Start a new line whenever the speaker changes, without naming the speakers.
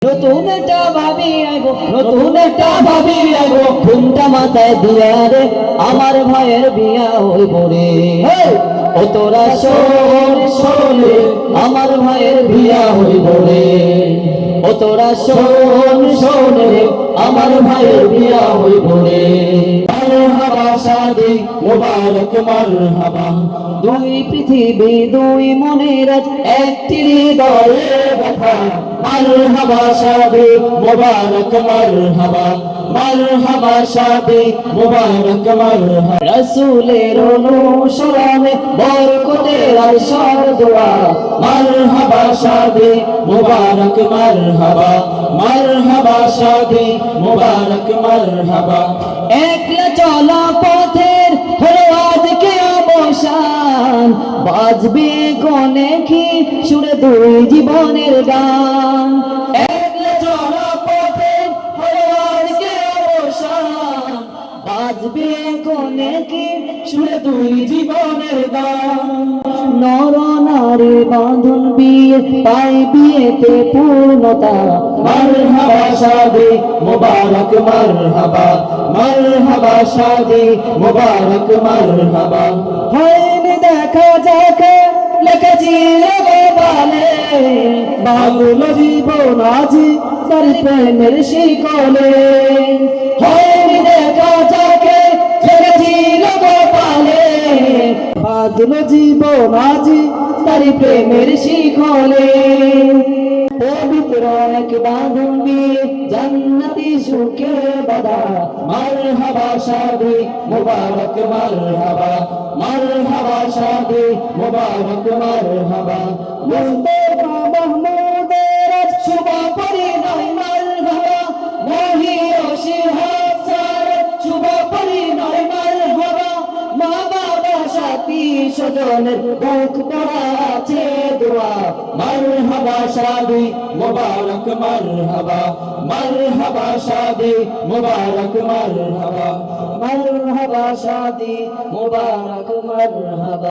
নতুন একটা ভাবি আইব ঘুমটা মাথায় দিয়া রে আমার ভাইয়ের বিয়া হইব রে। ও তোরা শোন শোন রে আমার ভাইয়ের বিয়া হইব রে। ও তোরা শোন শোন রে আমার ভাইয়ের বিয়া হইব রে। মারহাবা শাদি মুবারক মারহাবা, দুই পৃথিবী দুই মনের আজ একটি হৃদয়ে ব্যথা। মারহাবা শাদি মুবারক মারহাবা, মারহাবা শাদি মুবারক মারহাবা। রাসূলের অনুসরণে বরকতের আরশার দোয়া। মারহাবা শাদি মুবারক মারহাবা, মারহাবা শাদি মুবারক মারহাবা। একলা চলা পথের হলো আজকে অবসান, বাজবে কোনে কি সুরে দুই জীবনের গান। একলা চলা পথের হলো আজকে অবসান, বাজবে কোনে কি সুরে দুই জীবনের গান। নর নারী বাঁধন বিয়ে পাই বিয়েতে পূর্ণতা। মারহাবা শাদি মুবারক মারহাবা, মারহাবা শাদি মুবারক মারহাবা। হয়নি দেখা যাকে লেখেছিল গোপালে, বাংলো জীবন আজি তার প্রেমের শিকলে। হয়নি দেখা যাকে লেখেছিল গোপালে, বাংলো জীবন আজি তার প্রেমের শিকলে। পবিত্র এক বাঁধন বিয়ে জান্নাতি সুখে বাঁধা। মারহাবা শাদি মুবারক মারহাবা, মারহাবা শাদি মুবারক মারহাবা। মুস্তাফা মাহমুদের শুভ পরিণয় মারহাবা, মহিয়সী হাসান শুভ পরিণয় মারহাবা। মা বাবা সাথী স্বজনের বুক ভরা আছে দোয়া। মারহাবা শাদি মুবারক মারহাবা, মারহাবা শাদি মুবারক মারহাবা, মারহাবা শাদি মুবারক মারহাবা।